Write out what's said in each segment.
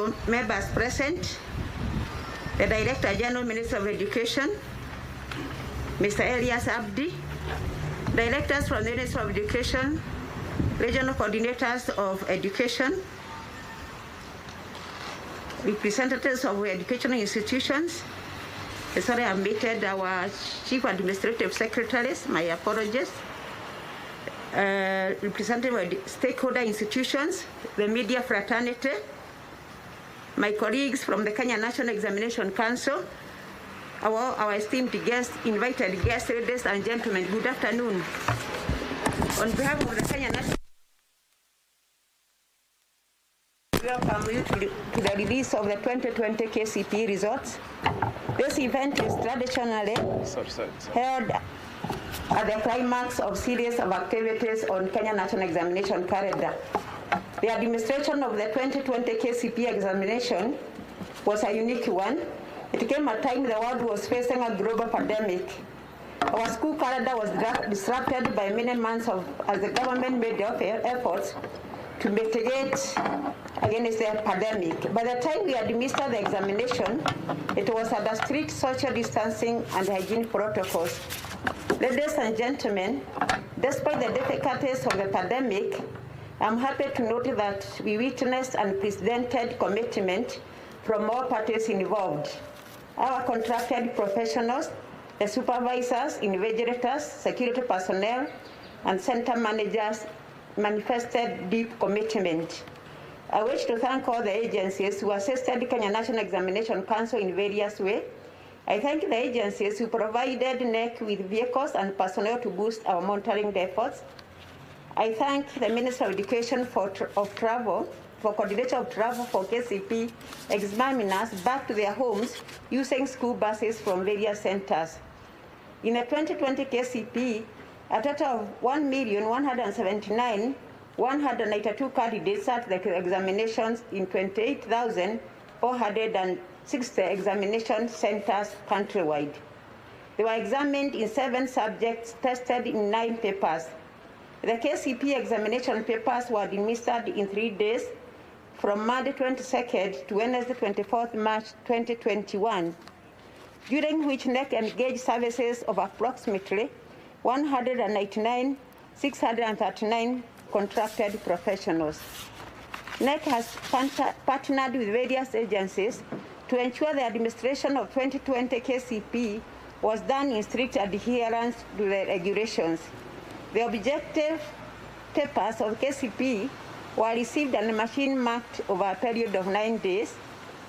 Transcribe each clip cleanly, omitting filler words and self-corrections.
honorable members present, the Director General Minister of Education, Mr. Elias Abdi, directors from the Ministry of Education, regional coordinators of education, representatives of educational institutions. Sorry, I omitted our chief administrative secretaries, my apologies. Representative of stakeholder institutions, the media fraternity, my colleagues from the Kenya National Examination Council, our esteemed guests, invited guests, ladies and gentlemen, good afternoon. On behalf of the Kenya National, welcome you to the release of the 2020 Kcpe results. This event is traditionally held at the climax of series of activities on Kenya National Examination calendar. The administration of the 2020 Kcpe examination was a unique one. It came at a time the world was facing a global pandemic. Our school calendar was disrupted by many months as the government made efforts to mitigate against the pandemic. By the time we administered the examination, it was under strict social distancing and hygiene protocols. Ladies and gentlemen, despite the difficulties of the pandemic, I'm happy to note that we witnessed unprecedented commitment from all parties involved. Our contracted professionals, the supervisors, invigilators, security personnel, and center managers manifested deep commitment. I wish to thank all the agencies who assisted Kenya National Examination Council in various ways. I thank the agencies who provided NEC with vehicles and personnel to boost our monitoring efforts. I thank the Minister of Education for coordination of travel for Kcpe examiners back to their homes using school buses from various centers. In the 2020 Kcpe, a total of 1,179,192 candidates sat the examinations in 28,460 examination centers countrywide. They were examined in 7 subjects, tested in 9 papers. The Kcpe examination papers were administered in 3 days, from Monday 22nd to Wednesday 24th March 2021, during which NEC engaged services of approximately 199,639 contracted professionals. NEC has partnered with various agencies to ensure the administration of 2020 Kcpe was done in strict adherence to the regulations. The objective papers of Kcpe were received and machine marked over a period of 9 days.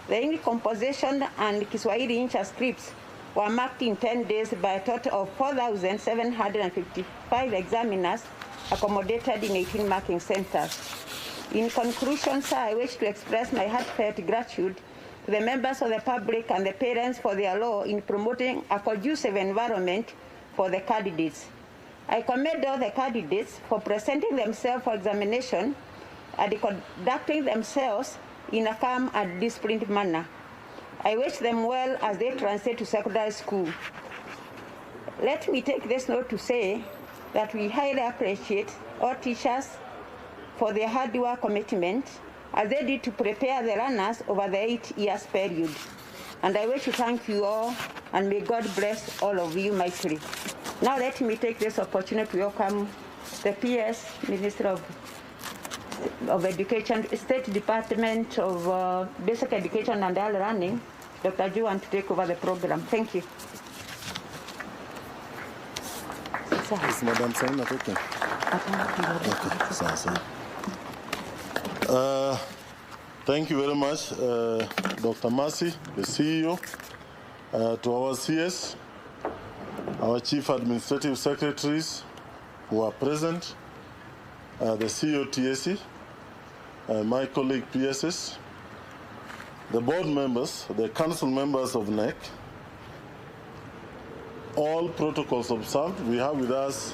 The English composition and Kiswahili Insha scripts were marked in 10 days by a total of 4,755 examiners accommodated in 18 marking centers. In conclusion, sir, I wish to express my heartfelt gratitude to the members of the public and the parents for their role in promoting a conducive environment for the candidates. I commend all the candidates for presenting themselves for examination and conducting themselves in a calm and disciplined manner. I wish them well as they transit to secondary school. Let me take this note to say that we highly appreciate all teachers for their hard work commitment as they did to prepare the learners over the 8 years period. And I wish to thank you all, and may God bless all of you mightily. Now let me take this opportunity to welcome the PS, Minister of Education, State Department of Basic Education and Early Learning, Dr. Juan, to take over the program. Thank you. Is Madam Saina talking? Okay, thank you very much, Dr. Mercy, the CEO, to our CS, our Chief Administrative Secretaries who are present, the CEO TSC, my colleague PSS, the board members, the council members of NEC, all protocols observed. We have with us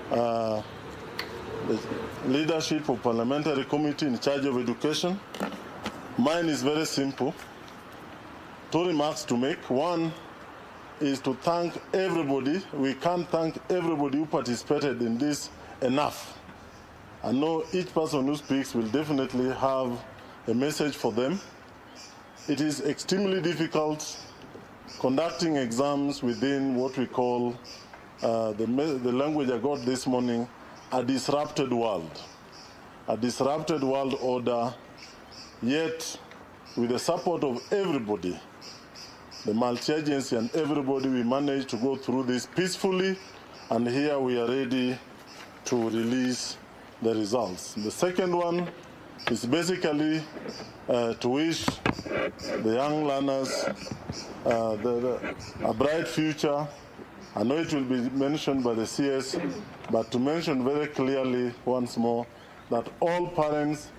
the leadership of parliamentary committee in charge of education. Mine is very simple. 2 remarks to make. One is to thank everybody. We can't thank everybody who participated in this enough. I know each person who speaks will definitely have a message for them. it is extremely difficult conducting exams within what we call, the language I got this morning, a disrupted world. A disrupted world order, yet with the support of everybody, the multi-agency and everybody, we managed to go through this peacefully, and here we are ready to release the results. The second one is basically to wish the young learners a bright future. I know it will be mentioned by the CS, but to mention very clearly once more that all parents,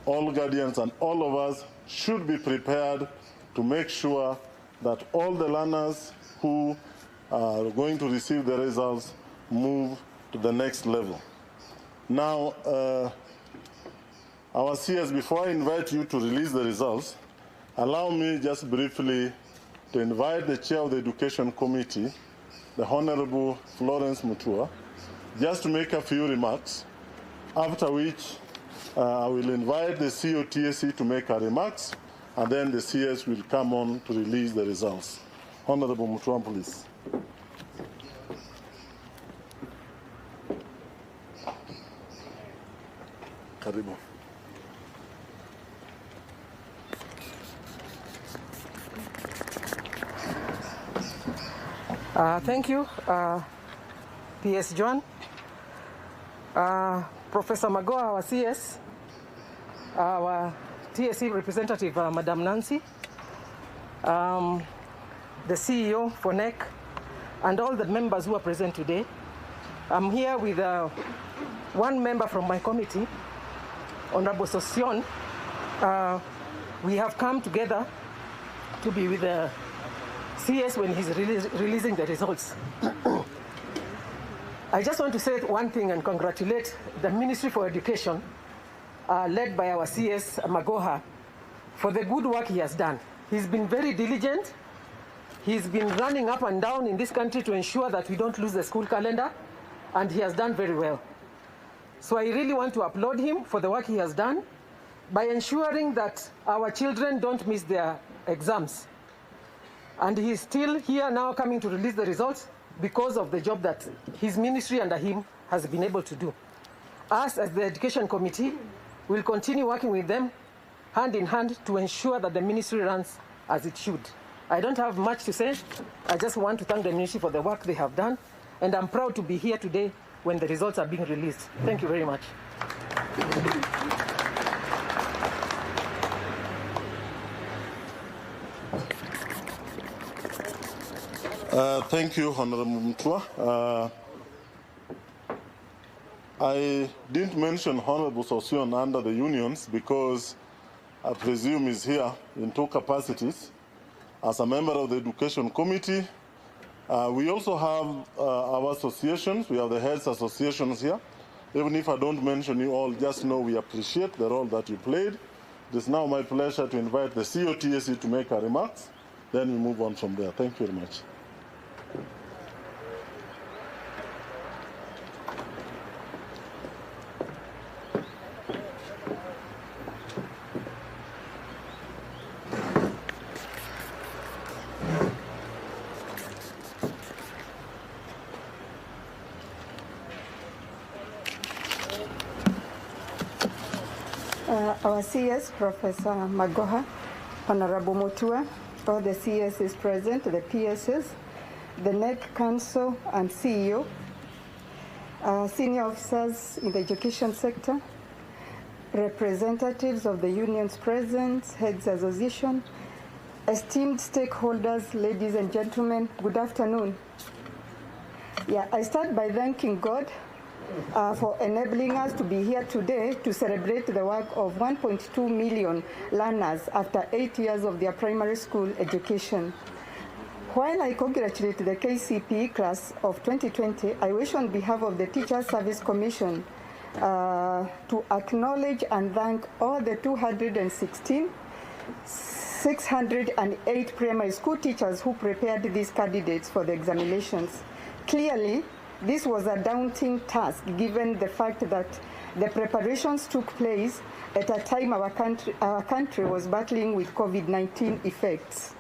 all guardians, and all of us should be prepared to make sure that all the learners who are going to receive the results move to the next level. Now, our CS, before I invite you to release the results, allow me just briefly to invite the Chair of the Education Committee, the Honorable Florence Mutua, just to make a few remarks, after which I will invite the COTSC to make her remarks, and then the CS will come on to release the results. Honorable Mutua, please. Karibu. Thank you, PS John, Professor Magoha, our CS, our TSC representative, Madam Nancy, the CEO for NEC, and all the members who are present today. I'm here with one member from my committee, Honorable Sosion. We have come together to be with the CS when he's releasing the results. I just want to say one thing and congratulate the Ministry for Education, led by our CS Magoha, for the good work he has done. He's been very diligent. He's been running up and down in this country to ensure that we don't lose the school calendar, and he has done very well. So I really want to applaud him for the work he has done by ensuring that our children don't miss their exams. And he's still here now coming to release the results because of the job that his ministry under him has been able to do. Us, as the Education Committee, will continue working with them hand in hand to ensure that the ministry runs as it should. I don't have much to say. I just want to thank the ministry for the work they have done, and I'm proud to be here today when the results are being released. Thank you very much. Thank you, Honorable Mutua. I didn't mention Honorable Sosion under the unions because I presume he's here in two capacities. As a member of the Education Committee, we also have our associations. We have the heads associations here. Even if I don't mention you all, just know we appreciate the role that you played. It is now my pleasure to invite the COTSC to make her remarks. Then we move on from there. Thank you very much. Our CS, Professor Magoha, Honorable Mutua, all the CSs present, the PSs, the NEC Council and CEO, senior officers in the education sector, representatives of the unions present, heads association, esteemed stakeholders, ladies and gentlemen, good afternoon. I start by thanking God for enabling us to be here today to celebrate the work of 1.2 million learners after 8 years of their primary school education. While I congratulate the Kcpe class of 2020, I wish on behalf of the Teacher Service Commission to acknowledge and thank all the 608 primary school teachers who prepared these candidates for the examinations. Clearly, this was a daunting task given the fact that The preparations took place at a time our country was battling with COVID-19 effects.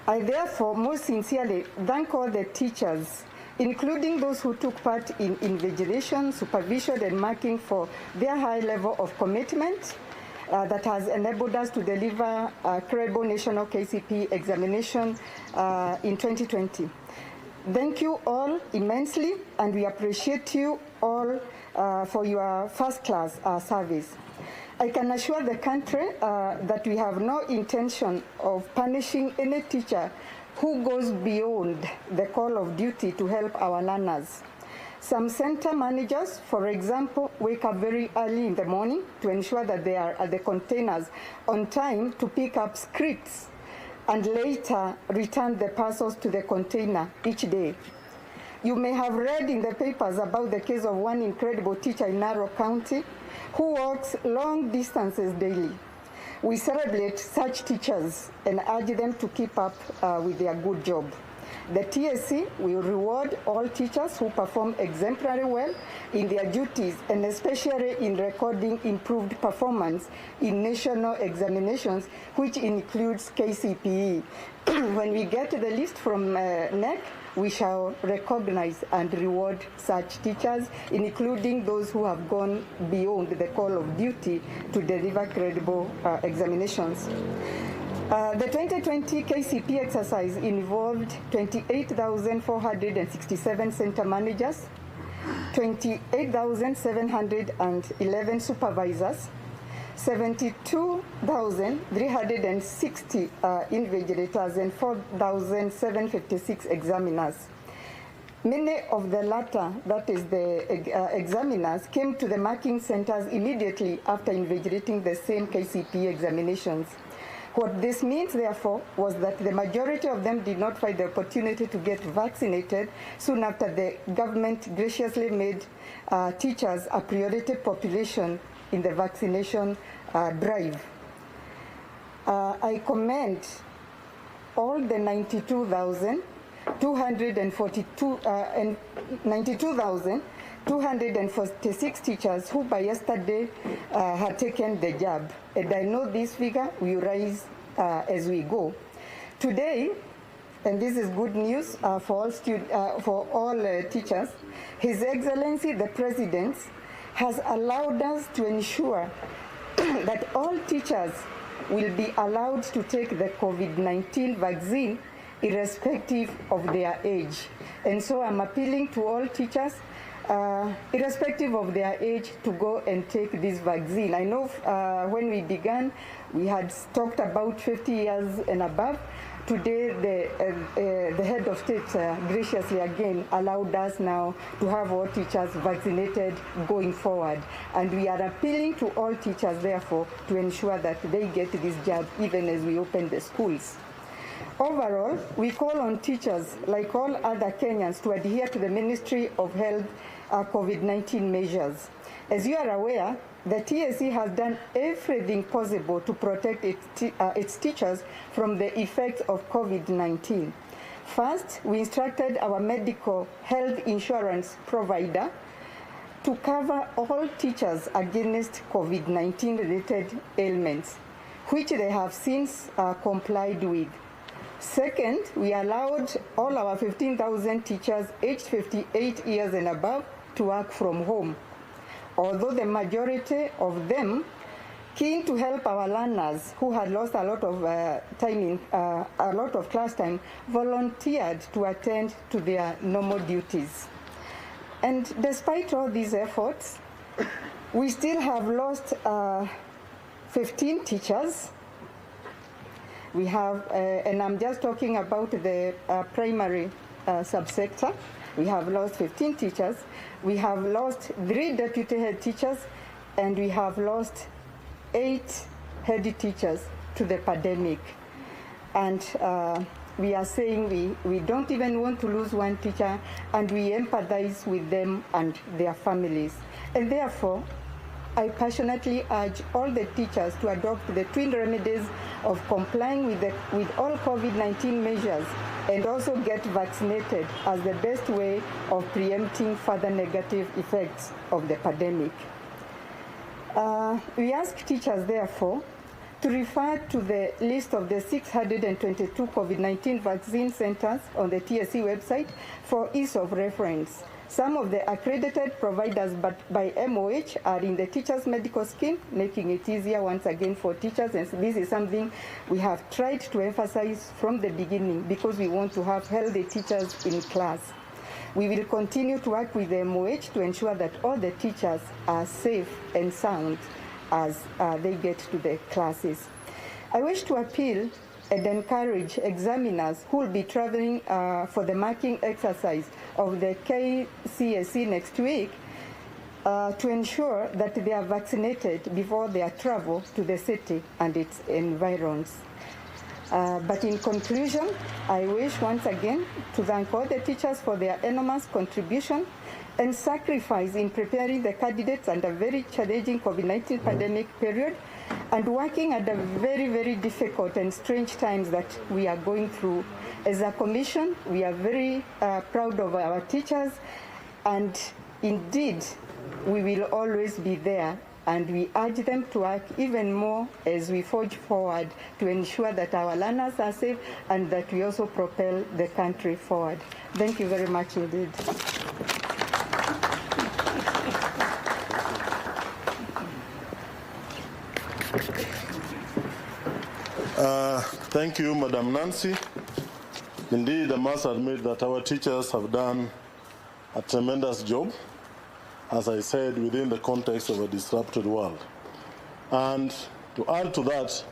I therefore most sincerely thank all the teachers, including those who took part in invigilation, supervision, and marking for their high level of commitment that has enabled us to deliver a credible national Kcpe examination in 2020. Thank you all immensely, and we appreciate you all for your first-class service. I can assure the country that we have no intention of punishing any teacher who goes beyond the call of duty to help our learners. Some center managers, for example, wake up very early in the morning to ensure that they are at the containers on time to pick up scripts and later return the parcels to the container each day. You may have read in the papers about the case of one incredible teacher in Narok County who walks long distances daily. We celebrate such teachers and urge them to keep up with their good job. The TSC will reward all teachers who perform exemplary well in their duties, and especially in recording improved performance in national examinations, which includes Kcpe. When we get the list from NEC, we shall recognize and reward such teachers, including those who have gone beyond the call of duty to deliver credible examinations. The 2020 Kcpe exercise involved 28,467 center managers, 28,711 supervisors, 72,360 invigilators, and 4,756 examiners. Many of the latter, that is the examiners, came to the marking centers immediately after invigilating the same Kcpe examinations. What this means, therefore, was that the majority of them did not find the opportunity to get vaccinated soon after the government graciously made teachers a priority population in the vaccination drive. I commend all the 92,246 teachers who by yesterday had taken the jab. And I know this figure will rise as we go. Today, and this is good news for all teachers, His Excellency the President has allowed us to ensure that all teachers will be allowed to take the COVID-19 vaccine irrespective of their age. And so I'm appealing to all teachers, irrespective of their age, to go and take this vaccine. I know when we began, we had talked about 50 years and above. Today, the head of state graciously again allowed us now to have all teachers vaccinated going forward. And we are appealing to all teachers, therefore, to ensure that they get this jab even as we open the schools. Overall, we call on teachers, like all other Kenyans, to adhere to the Ministry of Health COVID-19 measures. As you are aware, the TSC has done everything possible to protect its teachers from the effects of COVID-19. First, we instructed our medical health insurance provider to cover all teachers against COVID-19 related ailments, which they have since complied with. Second, we allowed all our 15,000 teachers aged 58 years and above to work from home. Although the majority of them, keen to help our learners who had lost a lot of a lot of class time, volunteered to attend to their normal duties. And despite all these efforts, we still have lost 15 teachers. We have, and I'm just talking about the primary subsector. We have lost 15 teachers. We have lost 3 deputy head teachers, and we have lost 8 head teachers to the pandemic. And we are saying we don't even want to lose one teacher, and we empathize with them and their families. And therefore, I passionately urge all the teachers to adopt the twin remedies of complying with all COVID-19 measures and also get vaccinated as the best way of preempting further negative effects of the pandemic. We ask teachers, therefore, to refer to the list of the 622 COVID-19 vaccine centers on the TSC website for ease of reference. Some of the accredited providers by MOH are in the teachers' medical scheme, making it easier once again for teachers. And this is something we have tried to emphasize from the beginning because we want to have healthy teachers in class. We will continue to work with the MOH to ensure that all the teachers are safe and sound as they get to the classes. I wish to appeal and encourage examiners who will be traveling for the marking exercise of the KCSE next week to ensure that they are vaccinated before their travel to the city and its environs. But in conclusion, I wish once again to thank all the teachers for their enormous contribution and sacrifice in preparing the candidates under very challenging COVID-19 pandemic period and working under very, very difficult and strange times that we are going through. As a commission, we are very proud of our teachers, and indeed, we will always be there, and we urge them to work even more as we forge forward to ensure that our learners are safe and that we also propel the country forward. Thank you very much indeed. Thank you, Madam Nancy. Indeed, I must admit that our teachers have done a tremendous job, as I said, within the context of a disrupted world. And to add to that,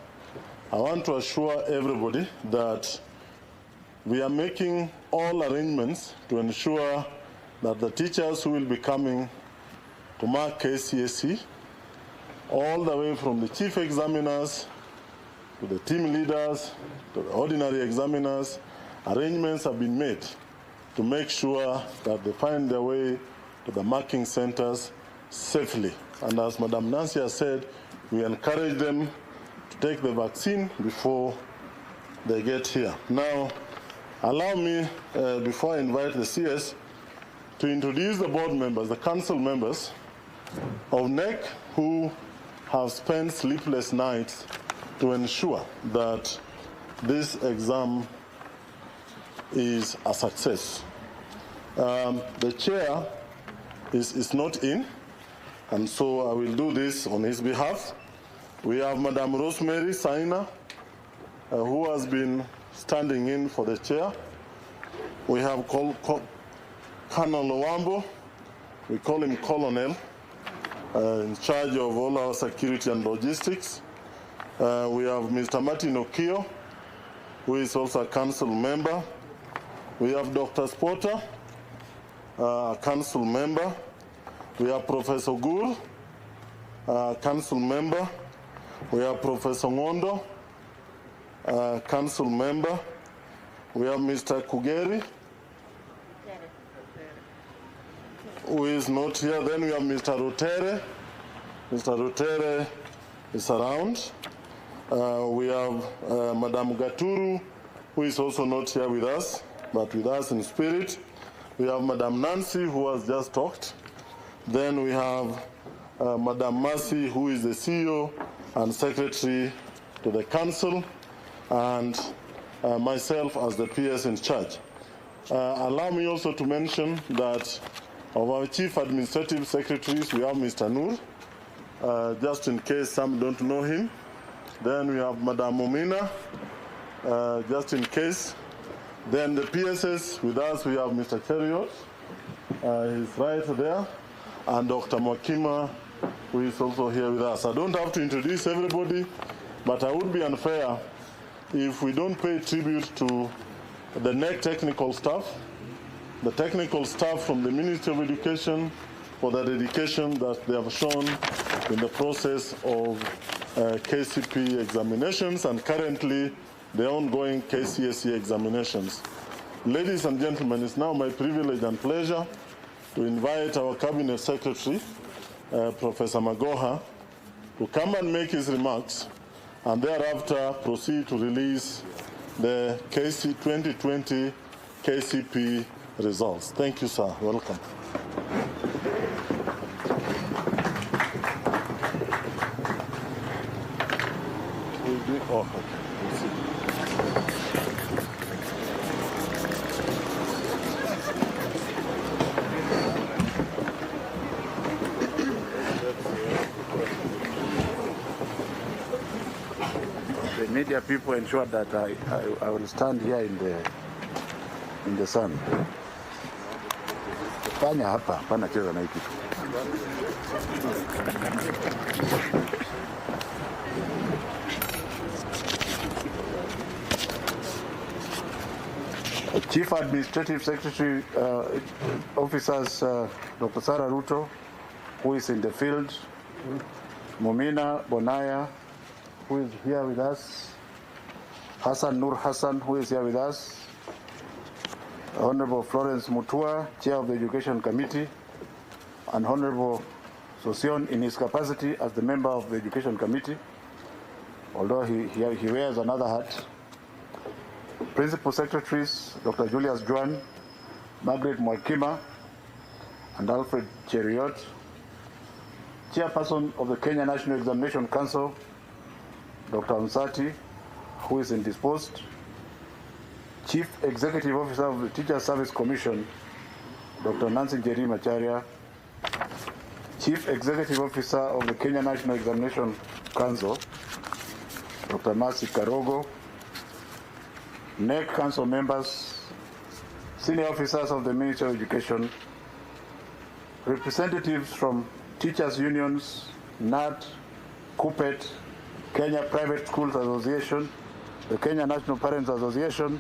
I want to assure everybody that we are making all arrangements to ensure that the teachers who will be coming to mark KCSE, all the way from the chief examiners to the team leaders, to the ordinary examiners, arrangements have been made to make sure that they find their way to the marking centers safely. And as Madam Nancy has said, we encourage them to take the vaccine before they get here. Now, allow me, before I invite the CS, to introduce the board members, the council members of NEC who have spent sleepless nights to ensure that this exam is a success. The chair is not in, and so I will do this on his behalf. We have Madam Rosemary Saina, who has been standing in for the chair. We have Colonel Owambo, we call him Colonel, in charge of all our security and logistics. We have Mr. Martin Okio, who is also a council member. We have Dr. Spotter, a council member. We have Professor Gur, council member. We have Professor Ngondo, council member. We have Mr. Kugeri, who is not here. Then we have Mr. Rutere. Mr. Rutere is around. We have Madam Gaturu, who is also not here with us, but with us in spirit. We have Madam Nancy, who has just talked. Then we have Madam Mercy, who is the CEO and Secretary to the Council, and myself as the PS in charge. Allow me also to mention that of our Chief Administrative Secretaries, we have Mr. Noor, just in case some don't know him. Then we have Madam Momina, just in case. Then the PSS with us, we have Mr. Cheriot, he's right there, and Dr. Mwakima, who is also here with us. I don't have to introduce everybody, but I would be unfair if we don't pay tribute to the NEC technical staff, the technical staff from the Ministry of Education for the dedication that they have shown in the process of Kcpe examinations and currently the ongoing KCSE examinations. Ladies and gentlemen, it's now my privilege and pleasure to invite our Cabinet Secretary, Professor Magoha to come and make his remarks and thereafter proceed to release the 2020 Kcpe results. Thank you, sir. Welcome. Oh, okay. We'll see. The media people ensured that I will stand here in the sun. Fanya hapa, hapana cheza na hii kitu. Chief Administrative Secretary Officers Dr. Sarah Ruto, who is in the field, Mumina Bonaya, who is here with us, Hassan Nur Hassan, who is here with us, Honorable Florence Mutua, Chair of the Education Committee, and Honorable Sosion in his capacity as the member of the Education Committee, although he wears another hat. Principal Secretaries, Dr. Julius Juan, Margaret Mwakima, and Alfred Cheriot, Chairperson of the Kenya National Examination Council, Dr. Ansati, who is indisposed, Chief Executive Officer of the Teacher Service Commission, Dr. Nancy Njeri Macharia, Chief Executive Officer of the Kenya National Examination Council, Dr. Mercy Karogo, NEC Council members, senior officers of the Ministry of Education, representatives from teachers' unions, NAT, Kcpe, Kenya Private Schools Association, the Kenya National Parents Association,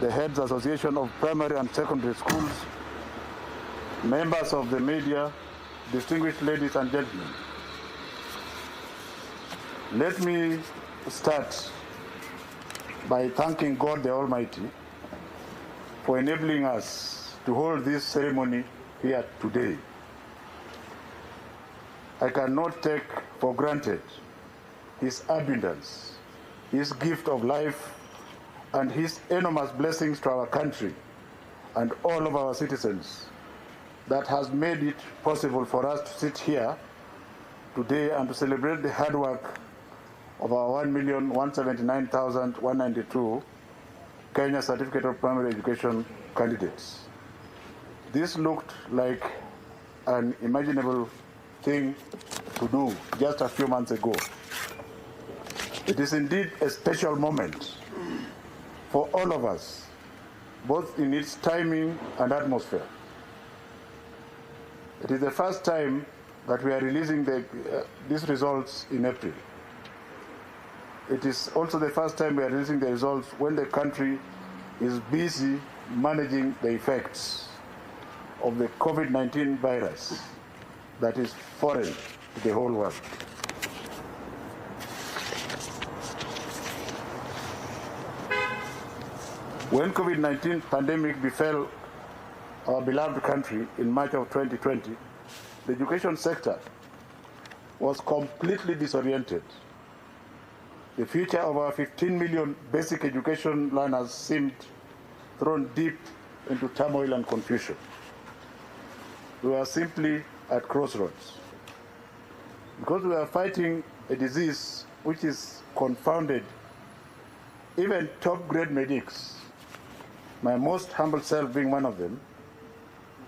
the Heads Association of Primary and Secondary Schools, members of the media, distinguished ladies and gentlemen. Let me start by thanking God the Almighty for enabling us to hold this ceremony here today. I cannot take for granted His abundance, His gift of life, and His enormous blessings to our country and all of our citizens that has made it possible for us to sit here today and to celebrate the hard work of our 1,179,192 Kenya Certificate of Primary Education candidates. This looked like an imaginable thing to do just a few months ago. It is indeed a special moment for all of us, both in its timing and atmosphere. It is the first time that we are releasing these results in April. It is also the first time we are releasing the results when the country is busy managing the effects of the COVID-19 virus that is foreign to the whole world. When COVID-19 pandemic befell our beloved country in March of 2020, the education sector was completely disoriented. The future of our 15 million basic education learners seemed thrown deep into turmoil and confusion. We were simply at crossroads. Because we are fighting a disease which is confounded, even top-grade medics, my most humble self being one of them,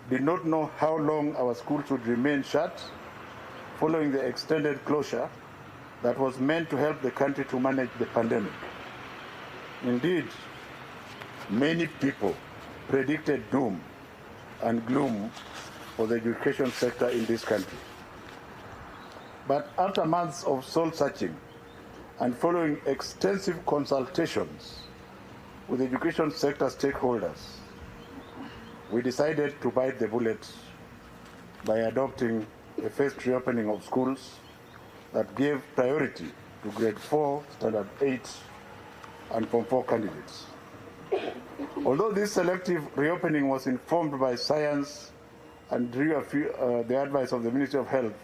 did not know how long our schools would remain shut following the extended closure that was meant to help the country to manage the pandemic. Indeed, many people predicted doom and gloom for the education sector in this country. But after months of soul-searching and following extensive consultations with education sector stakeholders, we decided to bite the bullet by adopting a phased reopening of schools that gave priority to grade 4, standard 8, and Form 4 candidates. Although this selective reopening was informed by science and drew the advice of the Ministry of Health,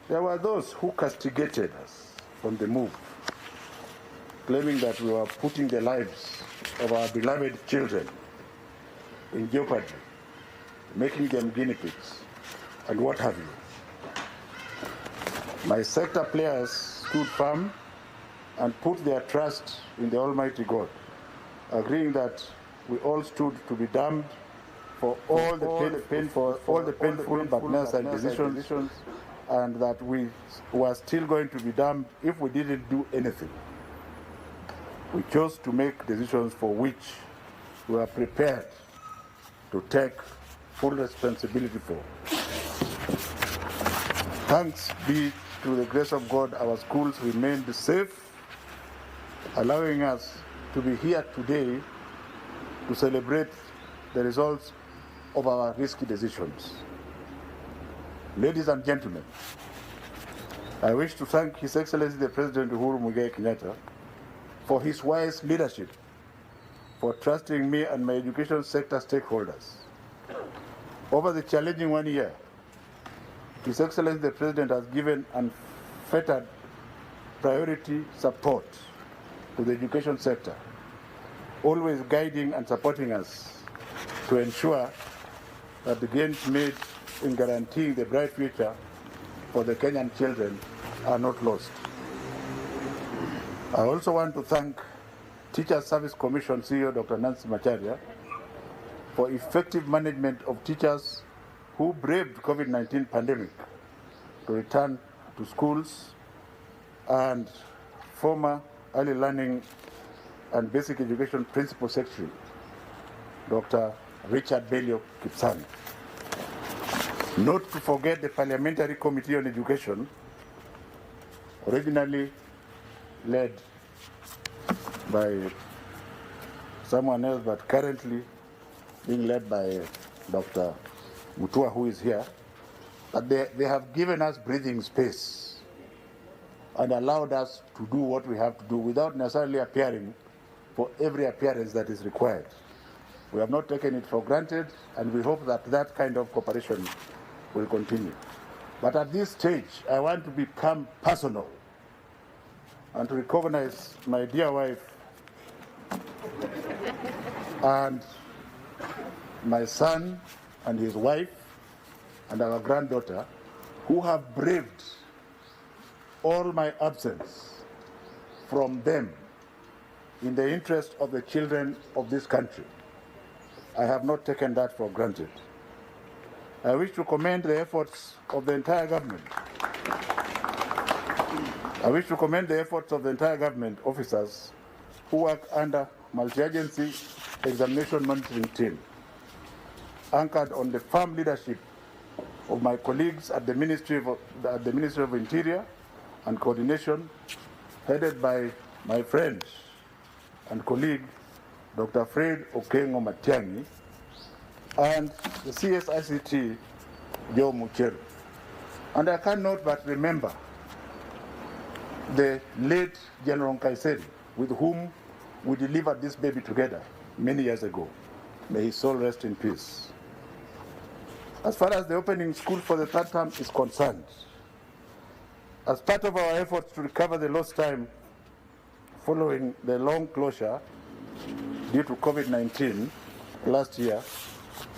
there were those who castigated us from the move, claiming that we were putting the lives of our beloved children in jeopardy, making them guinea pigs, and what have you. My sector players stood firm and put their trust in the Almighty God, agreeing that we all stood to be damned for all the painful but necessary decisions, and that we were still going to be damned if we didn't do anything. We chose to make decisions for which we are prepared to take full responsibility for. Thanks be to the grace of God, our schools remained safe, allowing us to be here today to celebrate the results of our risky decisions. Ladies and gentlemen, I wish to thank His Excellency the President Uhuru Muigai Kenyatta for his wise leadership, for trusting me and my education sector stakeholders. Over the challenging 1 year, His Excellency the President has given unfettered priority support to the education sector, always guiding and supporting us to ensure that the gains made in guaranteeing the bright future for the Kenyan children are not lost. I also want to thank Teacher Service Commission CEO Dr. Nancy Macharia for effective management of teachers who braved COVID-19 pandemic to return to schools, and former Early Learning and Basic Education Principal Secretary Dr. Richard Belio Kipsang. Not to forget the Parliamentary Committee on Education, originally led by someone else, but currently being led by Dr. Mutua, who is here. But they have given us breathing space and allowed us to do what we have to do without necessarily appearing for every appearance that is required. We have not taken it for granted, and we hope that that kind of cooperation will continue. But at this stage, I want to become personal and to recognize my dear wife and my son and his wife and our granddaughter, who have braved all my absence from them in the interest of the children of this country. I have not taken that for granted. I wish to commend the efforts of the entire government. I wish to commend the efforts of the entire government officers who work under multi-agency examination monitoring team, anchored on the firm leadership of my colleagues at the Ministry of Interior and Coordination, headed by my friend and colleague, Dr. Fred Okengo Matiang'i, and the CSICT, Joe Mucheru. And I cannot but remember the late General Kaiseri, with whom we delivered this baby together many years ago. May his soul rest in peace. As far as the opening school for the third term is concerned, as part of our efforts to recover the lost time following the long closure due to COVID-19 last year,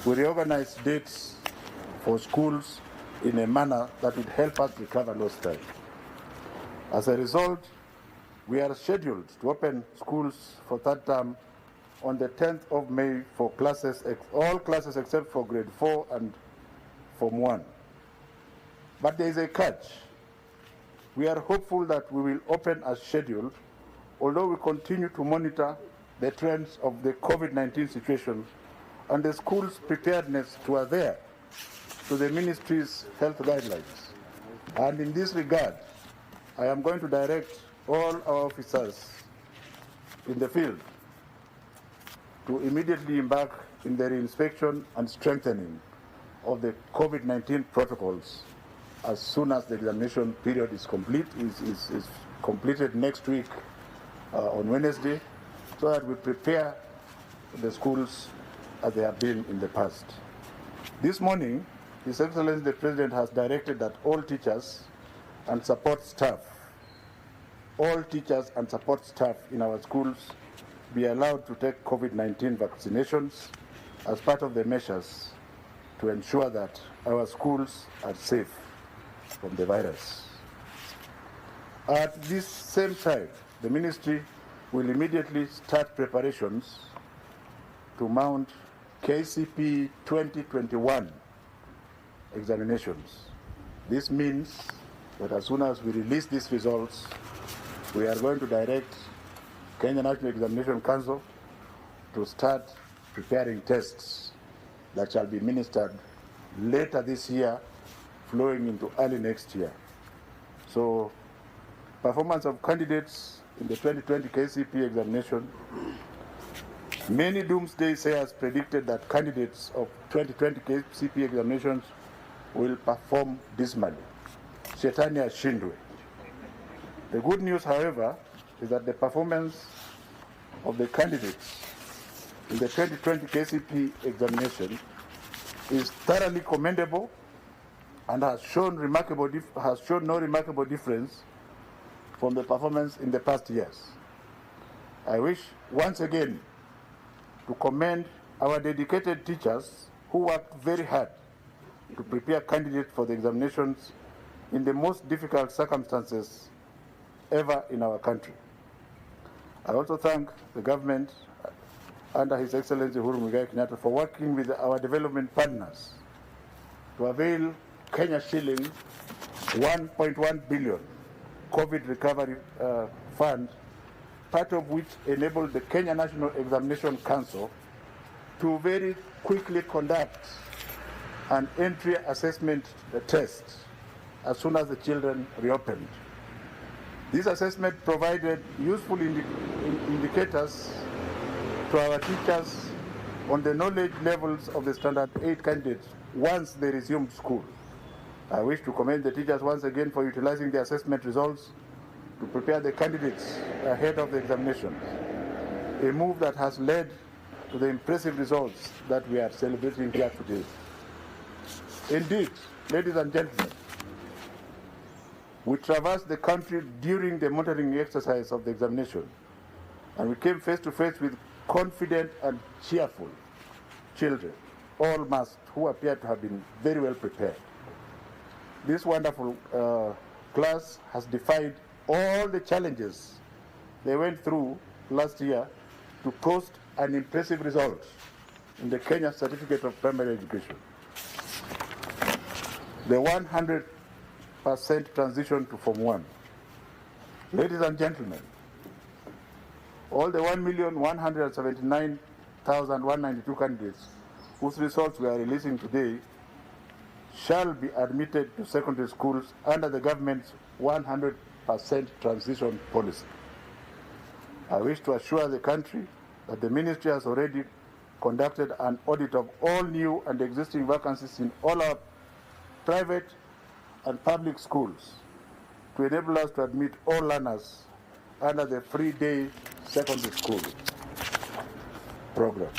we reorganized dates for schools in a manner that would help us recover lost time. As a result, we are scheduled to open schools for third term on the 10th of May for classes, all classes except for grade 4 and Form 1. But there is a catch. We are hopeful that we will open as scheduled, although we continue to monitor the trends of the COVID-19 situation and the school's preparedness to adhere to the ministry's health guidelines. And in this regard, I am going to direct all our officers in the field to immediately embark in the reinspection and strengthening of the COVID-19 protocols as soon as the examination period is completed next week on Wednesday, so that we prepare the schools as they have been in the past. This morning, His Excellency the President has directed that all teachers and support staff in our schools be allowed to take COVID-19 vaccinations as part of the measures to ensure that our schools are safe from the virus. At this same time, the ministry will immediately start preparations to mount Kcpe 2021 examinations. This means that as soon as we release these results, we are going to direct Kenya National Examination Council to start preparing tests that shall be administered later this year, flowing into early next year. So, performance of candidates in the 2020 Kcpe examination, many doomsday sayers predicted that candidates of 2020 Kcpe examinations will perform dismally. Shetani ashindwe. The good news, however, is that the performance of the candidates in the 2020 Kcpe examination is thoroughly commendable and has shown no remarkable difference from the performance in the past years. I wish once again to commend our dedicated teachers who worked very hard to prepare candidates for the examinations in the most difficult circumstances ever in our country. I also thank the government under His Excellency Uhuru Muigai Kenyatta for working with our development partners to avail Kenya shilling 1.1 billion COVID recovery fund, part of which enabled the Kenya National Examination Council to very quickly conduct an entry assessment test as soon as the children reopened. This assessment provided useful indicators to our teachers on the knowledge levels of the Standard 8 candidates once they resumed school. I wish to commend the teachers once again for utilizing the assessment results to prepare the candidates ahead of the examinations, a move that has led to the impressive results that we are celebrating here today. Indeed, ladies and gentlemen, we traversed the country during the monitoring exercise of the examination, and we came face to face with confident and cheerful children, all masked, who appeared to have been very well prepared. This wonderful class has defied all the challenges they went through last year to post an impressive result in the Kenya Certificate of Primary Education. The 100% transition to Form 1. Ladies and gentlemen, all the 1,179,192 candidates whose results we are releasing today shall be admitted to secondary schools under the government's 100% transition policy. I wish to assure the country that the ministry has already conducted an audit of all new and existing vacancies in all our private and public schools to enable us to admit all learners under the free-day secondary school program.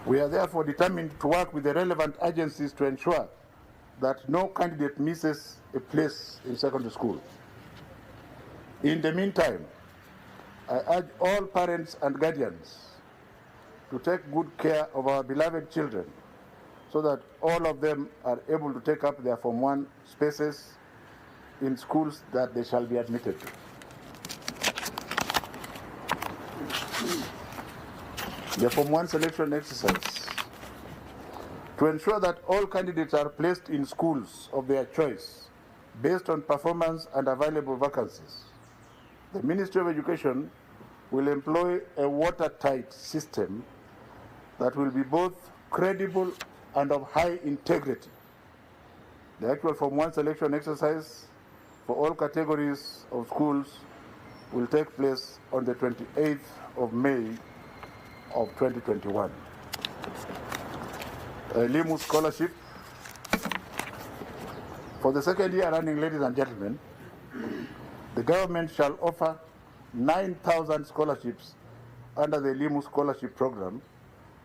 We are therefore determined to work with the relevant agencies to ensure that no candidate misses a place in secondary school. In the meantime, I urge all parents and guardians to take good care of our beloved children so that all of them are able to take up their Form 1 spaces in schools that they shall be admitted to. The Form 1 selection exercise. To ensure that all candidates are placed in schools of their choice based on performance and available vacancies, the Ministry of Education will employ a watertight system that will be both credible and of high integrity. The actual Form 1 selection exercise for all categories of schools will take place on the 28th of May of 2021. Elimu Scholarship. For the second year running, ladies and gentlemen, the government shall offer 9,000 scholarships under the Elimu Scholarship Program,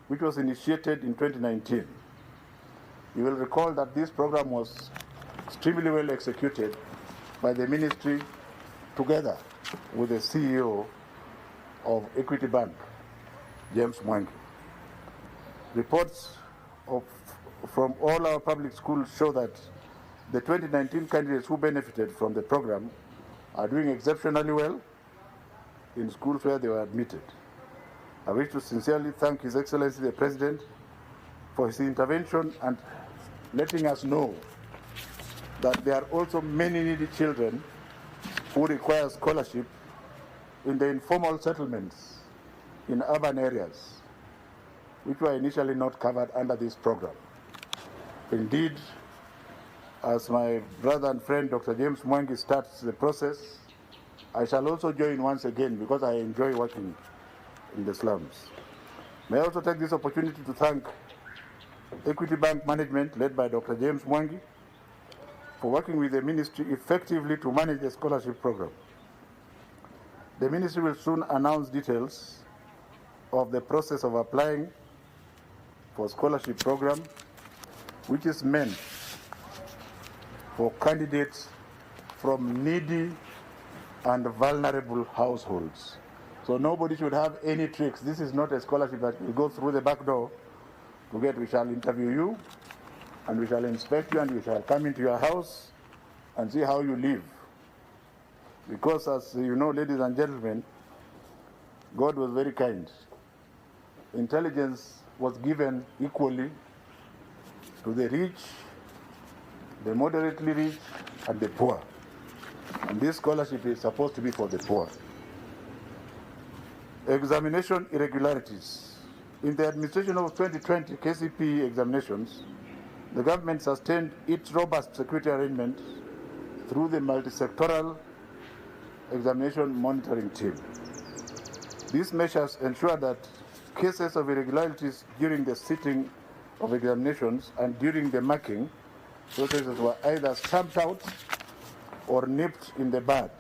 which was initiated in 2019. You will recall that this program was extremely well executed by the ministry together with the CEO of Equity Bank, James Mwangi. Reports from all our public schools show that the 2019 candidates who benefited from the program are doing exceptionally well in schools where they were admitted. I wish to sincerely thank His Excellency the President for his intervention and letting us know that there are also many needy children who require scholarship in the informal settlements in urban areas, which were initially not covered under this program. Indeed, as my brother and friend Dr. James Mwangi starts the process, I shall also join once again because I enjoy working in the slums. May I also take this opportunity to thank Equity Bank management led by Dr. James Mwangi for working with the ministry effectively to manage the scholarship program. The ministry will soon announce details of the process of applying for scholarship program, which is meant for candidates from needy and vulnerable households. So nobody should have any tricks. This is not a scholarship that will go through the back door to get. We shall interview you, and we shall inspect you, and we shall come into your house and see how you live. Because as you know, ladies and gentlemen, God was very kind. Intelligence was given equally to the rich, the moderately rich, and the poor. And this scholarship is supposed to be for the poor. Examination irregularities. In the administration of 2020 Kcpe examinations, the government sustained its robust security arrangement through the multi-sectoral examination monitoring team. These measures ensure that cases of irregularities during the sitting of examinations and during the marking processes were either stamped out or nipped in the bud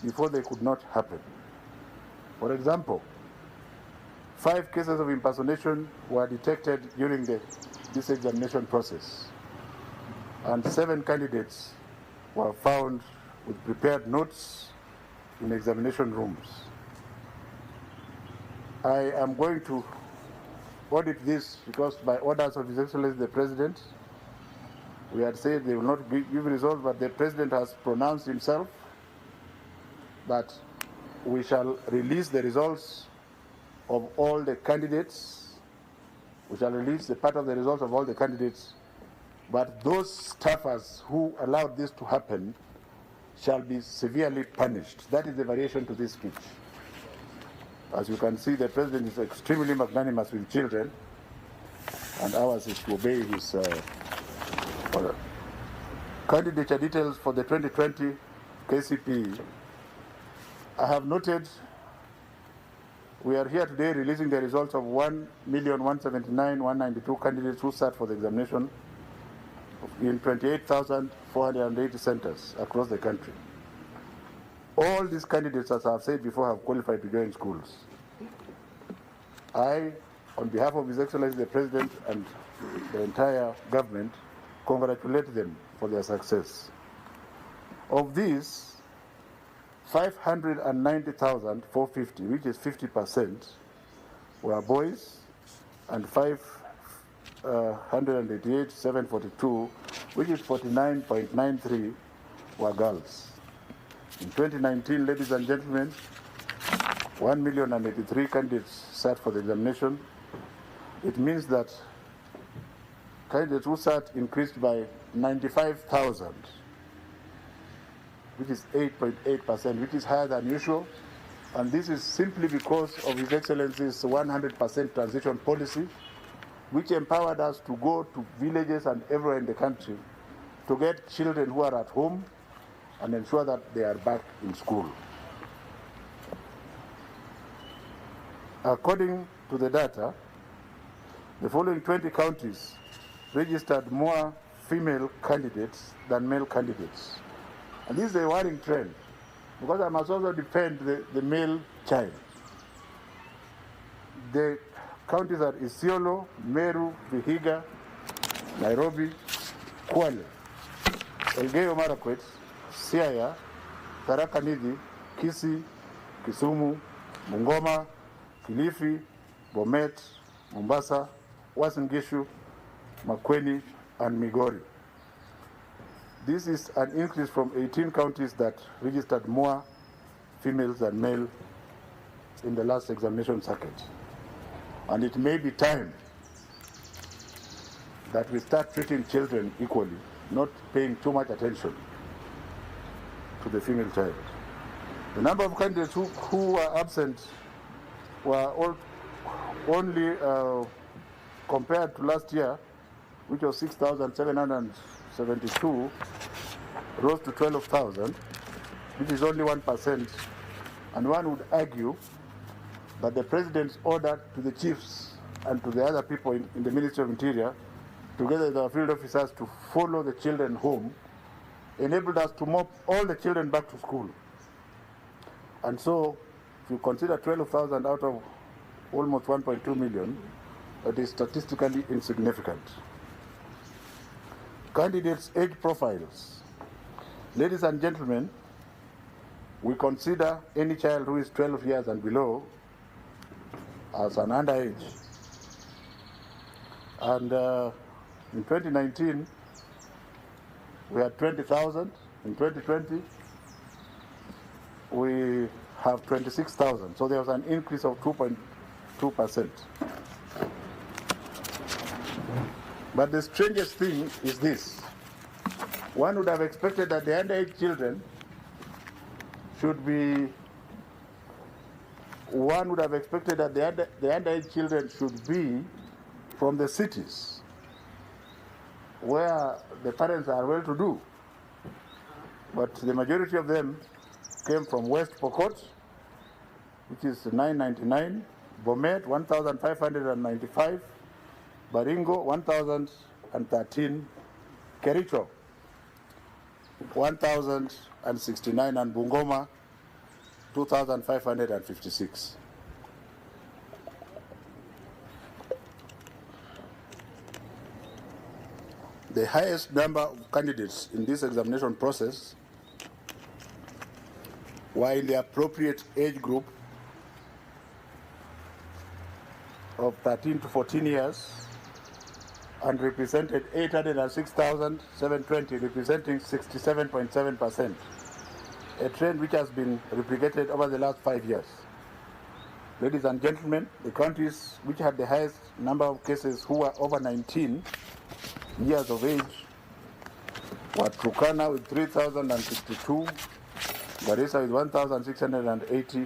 before they could not happen. For example, 5 cases of impersonation were detected during this examination process, and 7 candidates were found with prepared notes in examination rooms. I am going to audit this because by orders of His Excellency the President, we had said they will not give results, but the President has pronounced himself that we shall release the results of all the candidates. We shall release the part of the results of all the candidates, but those staffers who allowed this to happen shall be severely punished. That is the variation to this speech. As you can see, the President is extremely magnanimous with children, and ours is to obey his order. Candidature details for the 2020 Kcpe. I have noted we are here today releasing the results of 1,179,192 candidates who sat for the examination in 28,480 centers across the country. All these candidates, as I have said before, have qualified to join schools. I, on behalf of His Excellency the President and the entire government, congratulate them for their success. Of these, 590,450, which is 50%, were boys, and 588,742, which is 49.93, were girls. In 2019, ladies and gentlemen, 1,083,000 candidates sat for the examination. It means that candidates who sat increased by 95,000, which is 8.8%, which is higher than usual. And this is simply because of His Excellency's 100% transition policy, which empowered us to go to villages and everywhere in the country to get children who are at home and ensure that they are back in school. According to the data, the following 20 counties registered more female candidates than male candidates. And this is a worrying trend, because I must also defend the male child. The counties are Isiolo, Meru, Vihiga, Nairobi, Kwale, Elgeyo Marakwet, Siaya, Tharaka Nithi, Kisii, Kisumu, Bungoma, Kilifi, Bomet, Mombasa, Uasin Gishu, Makueni, and Migori. This is an increase from 18 counties that registered more females than male in the last examination circuit. And it may be time that we start treating children equally, not paying too much attention to the female child. The number of candidates who were absent were only compared to last year, which was 6,772, rose to 12,000, which is only 1%. And one would argue that the President's order to the chiefs and to the other people in the Ministry of Interior, together with our field officers, to follow the children home, enabled us to move all the children back to school. And so, if you consider 12,000 out of almost 1.2 million, it is statistically insignificant. Candidates' age profiles. Ladies and gentlemen, we consider any child who is 12 years and below as an underage. And in 2019, we had 20,000. In 2020, we have 26,000. So there was an increase of 2.2%. But the strangest thing is this. One would have expected that the underage children should be, one would have expected that the underage children should be from the cities where the parents are well-to-do. But the majority of them came from West Pokot, which is 999, Bomet 1,595, Baringo 1,013, Kericho 1,069, and Bungoma 2,556. The highest number of candidates in this examination process were in the appropriate age group of 13 to 14 years and represented 806,720, representing 67.7%, a trend which has been replicated over the last 5 years. Ladies and gentlemen, the counties which had the highest number of cases who were over 19 years of age were Turkana with 3,062, Garissa with 1,680,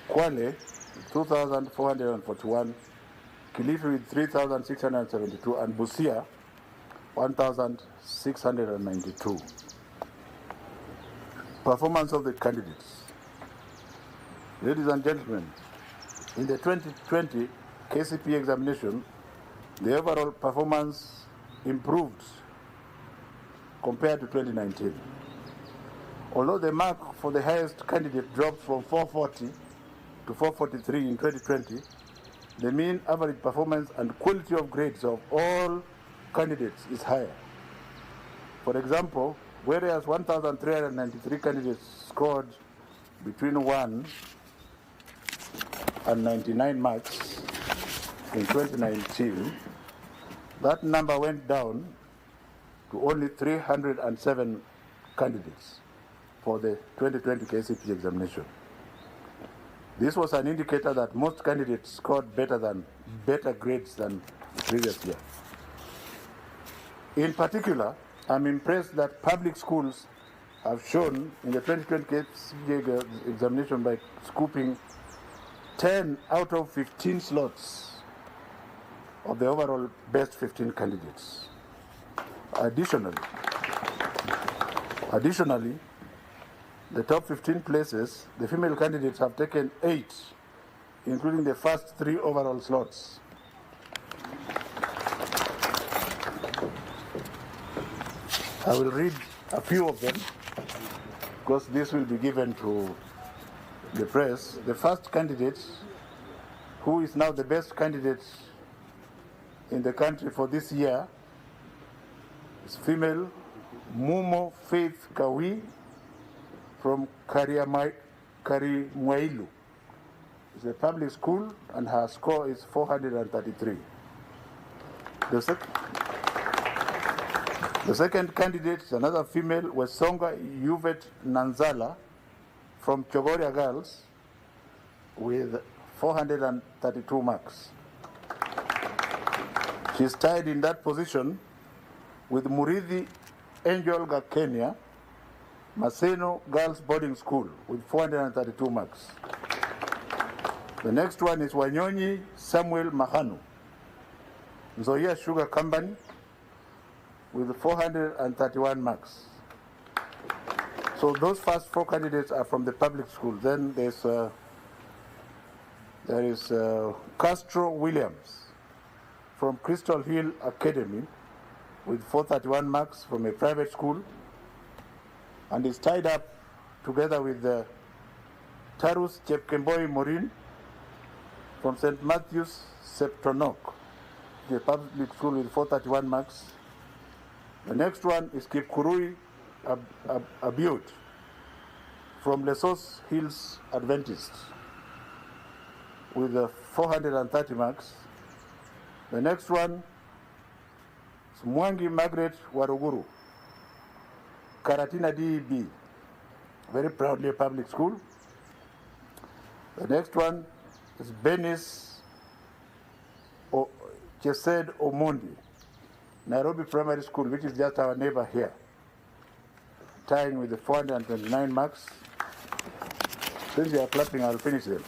Kwale with 2,441, Kilifi with 3,672, and Busia 1,692. Performance of the candidates. Ladies and gentlemen, in the 2020 Kcpe examination, the overall performance improved compared to 2019. Although the mark for the highest candidate dropped from 440 to 443 in 2020, the mean average performance and quality of grades of all candidates is higher. For example, whereas 1,393 candidates scored between 1 and 99 marks in 2019, that number went down to only 307 candidates for the 2020 Kcpe examination. This was an indicator that most candidates scored better grades than the previous year. In particular, I'm impressed that public schools have shown in the 2020 Kcpe examination by scooping 10 out of 15 slots of the overall best 15 candidates. Additionally, the top 15 places, the female candidates have taken 8, including the first 3 overall slots. I will read a few of them because this will be given to the press. The first candidate, who is now the best candidate in the country for this year is female Mumo Faith Kawi from Karimwailu. It's a public school and her score is 433. The second candidate is another female, Wesonga Yuvet Nanzala from Chogoria Girls with 432 marks. She's tied in that position with Muridhi Angel Gakenya, Maseno Girls Boarding School with 432 marks. The next one is Wanyonyi Samuel Mahanu, Nzoia Sugar Company with 431 marks. So those first four candidates are from the public school. Then there is Castro Williams from Crystal Hill Academy with 431 marks from a private school, and is tied up together with Tarus Chepkemboi Morin from St. Matthew's Septonok, the public school with 431 marks. The next one is Kipkurui Abiud from Lesos Hills Adventist with 430 marks. The next one is Mwangi Margaret Waruguru, Karatina DEB, very proudly a public school. The next one is Benis Chesed Omondi, Nairobi Primary School, which is just our neighbor here, tying with the 429 marks. Since you are clapping, I'll finish them.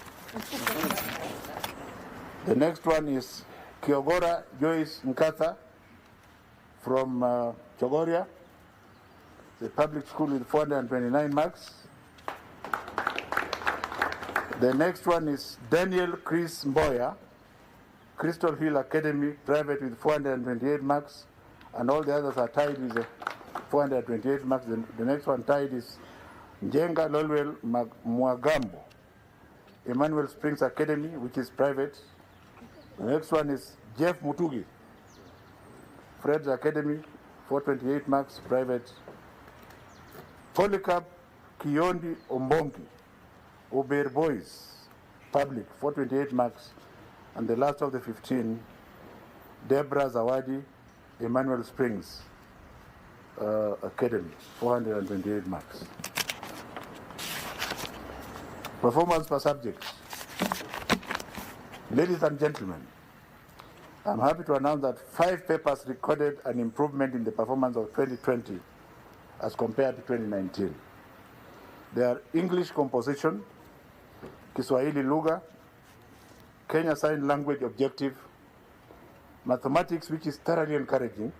The next one is Kiogora Joyce Nkatha from Chogoria, the public school with 429 marks. The next one is Daniel Chris Mboya, Crystal Hill Academy, private with 428 marks, and all the others are tied with 428 marks. The next one tied is Njenga Lolwell Mwagambo, Emmanuel Springs Academy, which is private. The next one is Jeff Mutugi, Fred's Academy, 428 marks, private. Polycarp Kiondi Ombongi, Ober Boys, public, 428 marks. And the last of the 15, Deborah Zawadi, Emmanuel Springs Academy, 428 marks. Performance per subject. Ladies and gentlemen, I'm happy to announce that 5 papers recorded an improvement in the performance of 2020 as compared to 2019. They are English composition, Kiswahili Lugha, Kenya Sign Language Objective, mathematics, which is thoroughly encouraging,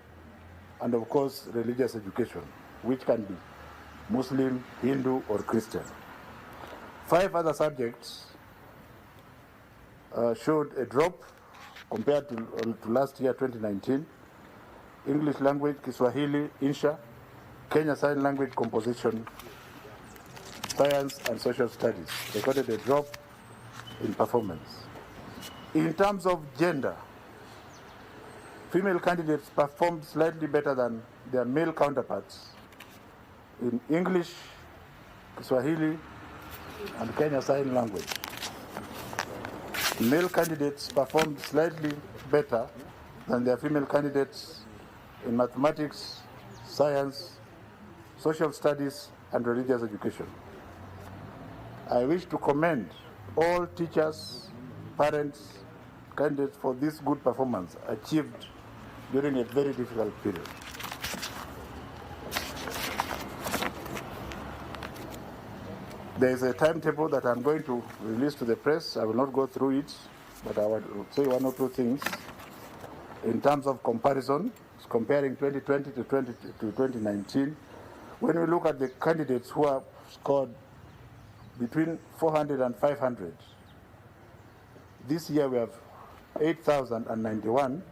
and of course religious education, which can be Muslim, Hindu, or Christian. 5 other subjects showed a drop compared to last year, 2019. English language, Kiswahili, Insha, Kenya Sign Language Composition, Science and Social Studies recorded a drop in performance. In terms of gender, female candidates performed slightly better than their male counterparts in English, Kiswahili, and Kenya Sign Language. Male candidates performed slightly better than their female candidates in mathematics, science, social studies, and religious education. I wish to commend all teachers, parents, candidates for this good performance achieved during a very difficult period. There is a timetable that I'm going to release to the press. I will not go through it, but I will say 1 or 2 things in terms of comparison, comparing 2020 to 2019. When we look at the candidates who have scored between 400 and 500, this year we have 8,091,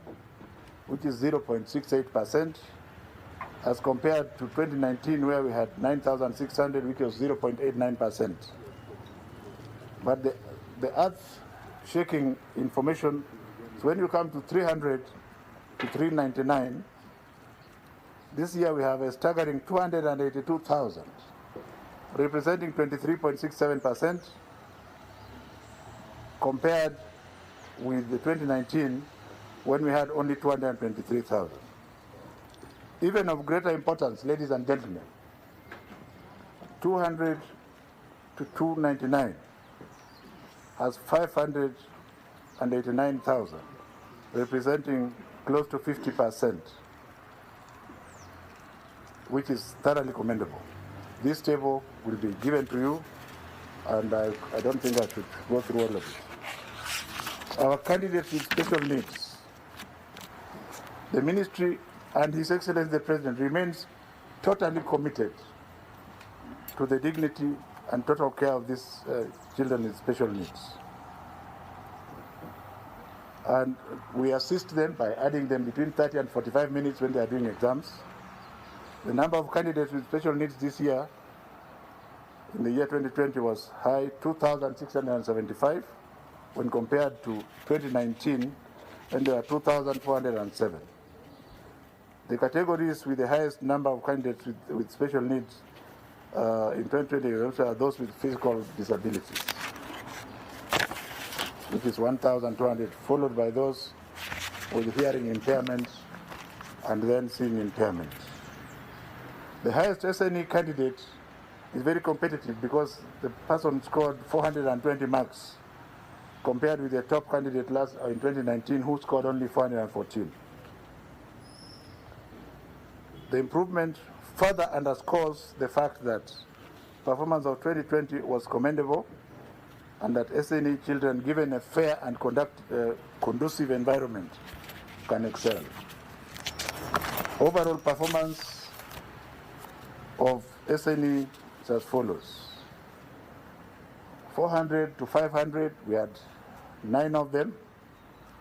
which is 0.68%, as compared to 2019, where we had 9,600, which was 0.89%. But the earth-shaking information is when you come to 300, to 399, this year we have a staggering 282,000, representing 23.67%, compared with the 2019 when we had only 223,000. Even of greater importance, ladies and gentlemen, 200 to 299 has 589,000, representing close to 50%, which is thoroughly commendable. This table will be given to you, and I don't think I should go through all of it. Our candidates with special needs, the ministry and His Excellency the President remains totally committed to the dignity and total care of these children with special needs. And we assist them by adding them between 30 and 45 minutes when they are doing exams. The number of candidates with special needs this year, in the year 2020, was high, 2,675, when compared to 2019, when there were 2,407. The categories with the highest number of candidates with special needs in 2020 also are those with physical disabilities, which is 1,200, followed by those with hearing impairment and then seeing impairment. The highest SNE candidate is very competitive because the person scored 420 marks, compared with the top candidate in 2019 who scored only 414. The improvement further underscores the fact that performance of 2020 was commendable and that SNE children, given a fair and conducive environment, can excel. Overall performance of SNE is as follows. 400 to 500, we had 9 of them.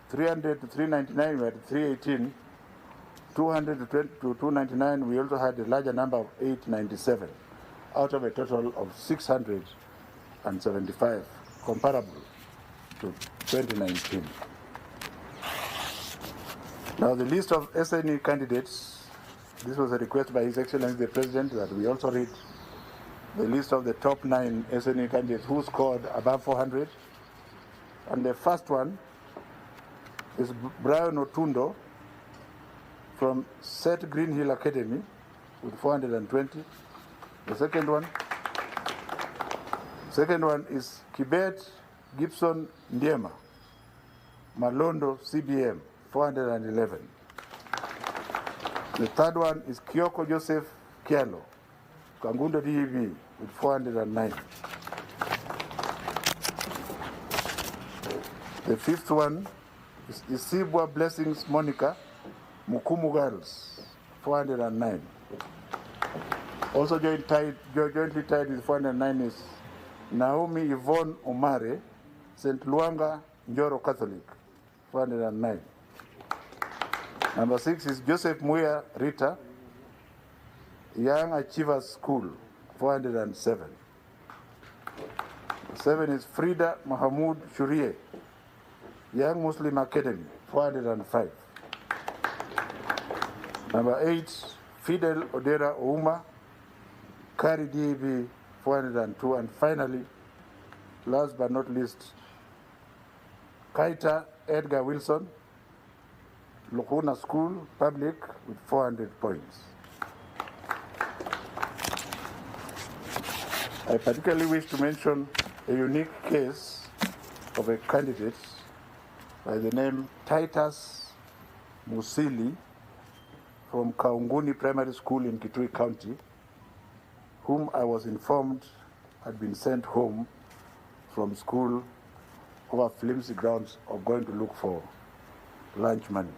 300 to 399, we had 318. 200 to 299, we also had a larger number of 897, out of a total of 675, comparable to 2019. Now the list of SNE candidates, this was a request by His Excellency the President that we also read the list of the top 9 SNE candidates who scored above 400. And the first one is Brian Otundo from Set Green Hill Academy with 420. The second one is Kcpe Gibson Ndiema, Malondo CBM, 411. The third one is Kioko Joseph Kialo, Kangundo DEB with 409. The fifth one is Isibwa Blessings Monica, Mukumu Girls, 409. Also jointly tied with 409 is Naomi Yvonne Omare, St. Luanga Njoro Catholic, 409. Number 6 is Joseph Muya Rita, Young Achievers School, 407. 7 is Frida Mahamud Shurie, Young Muslim Academy, 405. Number 8, Fidel Odera Ouma, Kari DEB, 402. And finally, last but not least, Kaita Edgar Wilson, Lukuna School, Public, with 400 points. I particularly wish to mention a unique case of a candidate by the name Titus Musili from Kaunguni Primary School in Kitui County, whom I was informed had been sent home from school over flimsy grounds of going to look for lunch money.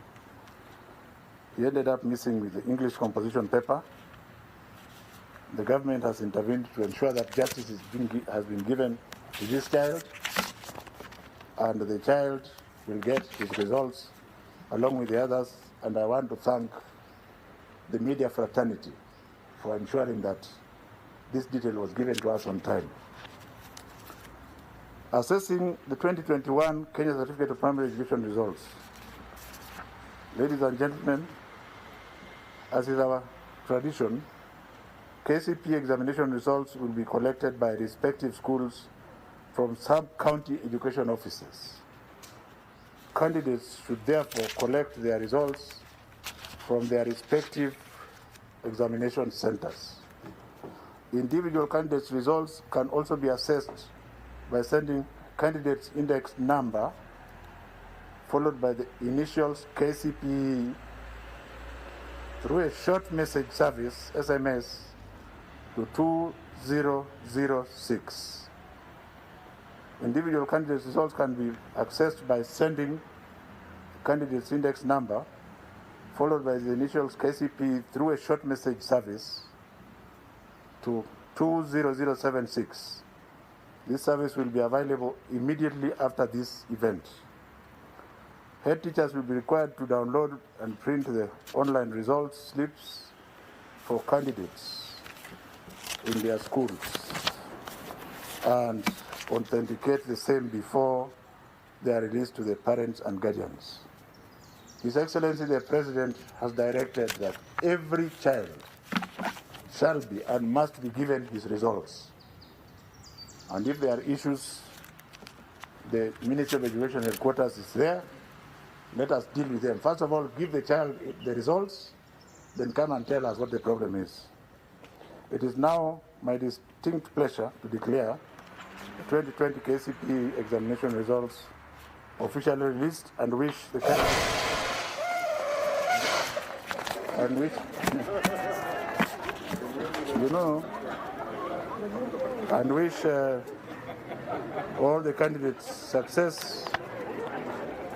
He ended up missing with the English composition paper. The government has intervened to ensure that justice has been given to this child, and the child will get his results along with the others. And I want to thank the media fraternity for ensuring that this detail was given to us on time. Assessing the 2021 Kenya Certificate of Primary Education results, Ladies and gentlemen, as is our tradition, Kcpe examination results will be collected by respective schools from sub-county education officers. Candidates should therefore collect their results from their respective examination centers. Individual candidates' results can also be assessed by sending candidate's index number followed by the initials Kcpe through a short message service, SMS, to 2006. Individual candidates' results can be accessed by sending candidate's index number followed by the initials Kcpe through a short message service to 20076. This service will be available immediately after this event. Head teachers will be required to download and print the online results slips for candidates in their schools and authenticate the same before they are released to the parents and guardians. His Excellency the President has directed that every child shall be and must be given his results. And if there are issues, the Ministry of Education headquarters is there. Let us deal with them. First of all, give the child the results, then come and tell us what the problem is. It is now my distinct pleasure to declare the 2020 Kcpe examination results officially released and wish the candidates and wish all the candidates success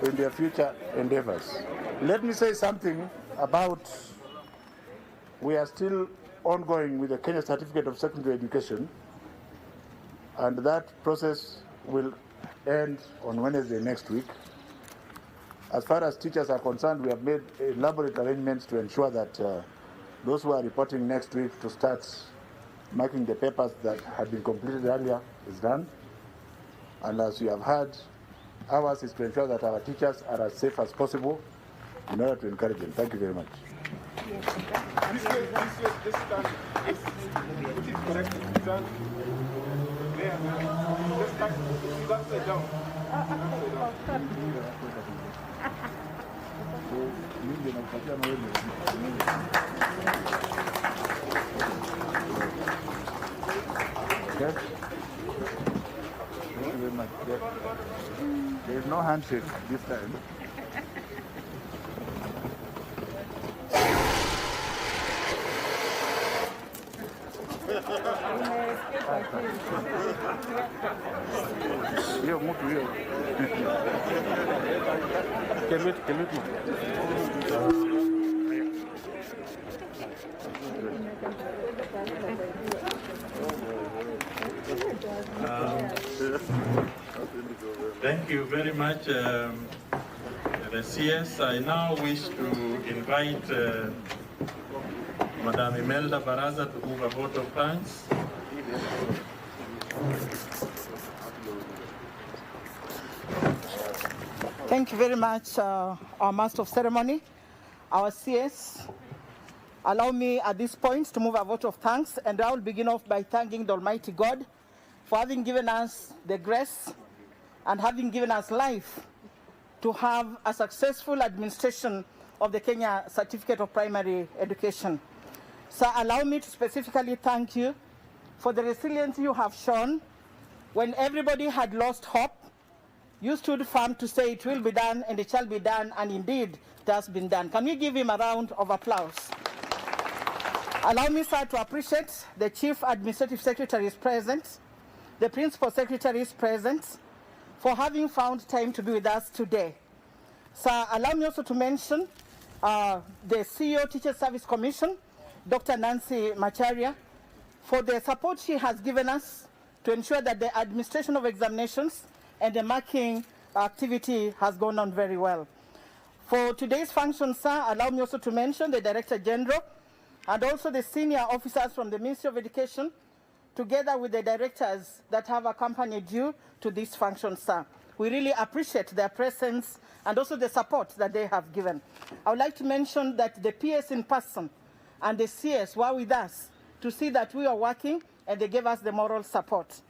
in their future endeavors. Let me say something about, we are still ongoing with the Kenya Certificate of Secondary Education, and that process will end on Wednesday next week. As far as teachers are concerned, we have made elaborate arrangements to ensure that those who are reporting next week to start marking the papers that had been completed earlier is done. And as you have heard, ours is to ensure that our teachers are as safe as possible in order to encourage them. Thank you very much. Okay. Thank you very much. There is no handshake this time. Hiyo mtu hiyo. Kelewit. Thank you very much, the CS. I now wish to invite Madam Imelda Baraza to move a vote of thanks. Thank you very much, our Master of Ceremony, our CS. Allow me at this point to move a vote of thanks, and I will begin off by thanking the Almighty God for having given us the grace and having given us life to have a successful administration of the Kenya Certificate of Primary Education. So allow me to specifically thank you for the resilience you have shown. When everybody had lost hope, you stood firm to say it will be done and it shall be done, and indeed it has been done. Can we give him a round of applause? Allow me, sir, to appreciate the Chief Administrative Secretary is present, the Principal Secretary is present, for having found time to be with us today. Sir, allow me also to mention the CEO Teacher Service Commission, Dr. Nancy Macharia, for the support she has given us to ensure that the administration of examinations and the marking activity has gone on very well. For today's function, sir, allow me also to mention the Director General and also the senior officers from the Ministry of Education, together with the directors that have accompanied you to this function, sir. We really appreciate their presence and also the support that they have given. I would like to mention that the PS in person and the CS were with us to see that we are working, and they gave us the moral support.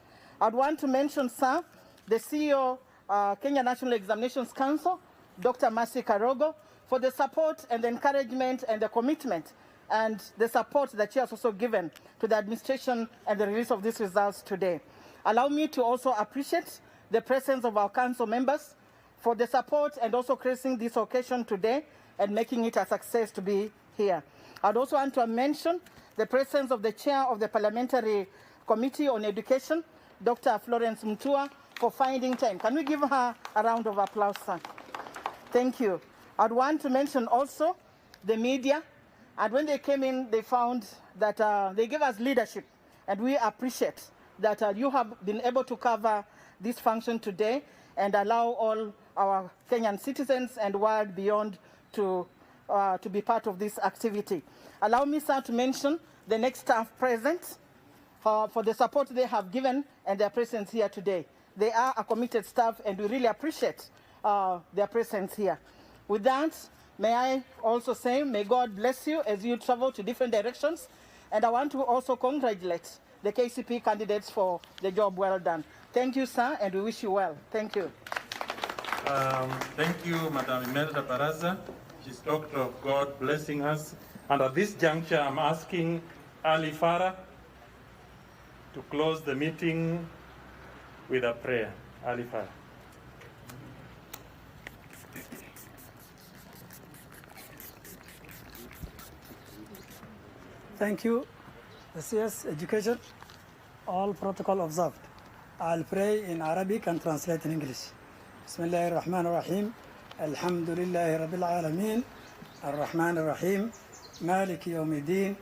I'd want to mention, sir, the CEO, Kenya National Examinations Council, Dr. Mercy Karogo, for the support and the encouragement and the commitment and the support that she has also given to the administration and the release of these results today. Allow me to also appreciate the presence of our council members for the support and also creating this occasion today and making it a success to be here. I'd also want to mention the presence of the chair of the Parliamentary Committee on Education, Dr. Florence Mutua, for finding time. Can we give her a round of applause, sir? Thank you. I'd want to mention also the media. And when they came in, they found that they gave us leadership. And we appreciate that you have been able to cover this function today and allow all our Kenyan citizens and world beyond to be part of this activity. Allow me, sir, to mention the next staff present for the support they have given and their presence here today. They are a committed staff, and we really appreciate their presence here. With that, may I also say, may God bless you as you travel to different directions. And I want to also congratulate the Kcpe candidates for the job well done. Thank you, sir, and we wish you well. Thank you. Thank you, Madam Imelda Baraza. She's talked of God blessing us. And at this juncture, I'm asking Ali Farah to close the meeting with a prayer. Ali Farah. Thank you. The CS Education, all protocol observed. I'll pray in Arabic and translate in English. Bismillahir Rahmanir Rahim. Alhamdulillahi Rabbil Alameen. Ar-Rahmanir Rahim. مالك يوم الدين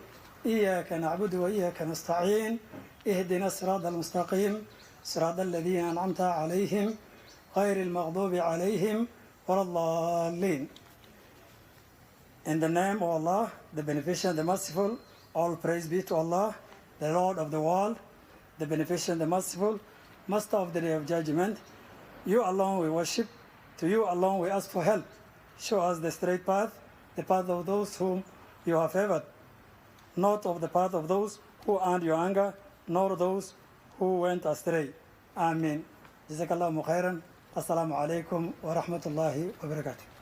إياك نعبد وإياك نستعين اهدنا الصراط المستقيم صراط الذين أنعمت عليهم غير المغضوب عليهم ولا الضالين. In the name of Allah, the Beneficent, the Merciful, all praise be to Allah, the Lord of the world, the Beneficent, the Merciful, Master of the Day of Judgment. You alone we worship, to you alone we ask for help. Show us the straight path, the path of those whom you have favored, not of the path of those who earned your anger, nor those who went astray. Amen. Jazakallahu khairan. Assalamu alaikum wa rahmatullahi wa barakatuh.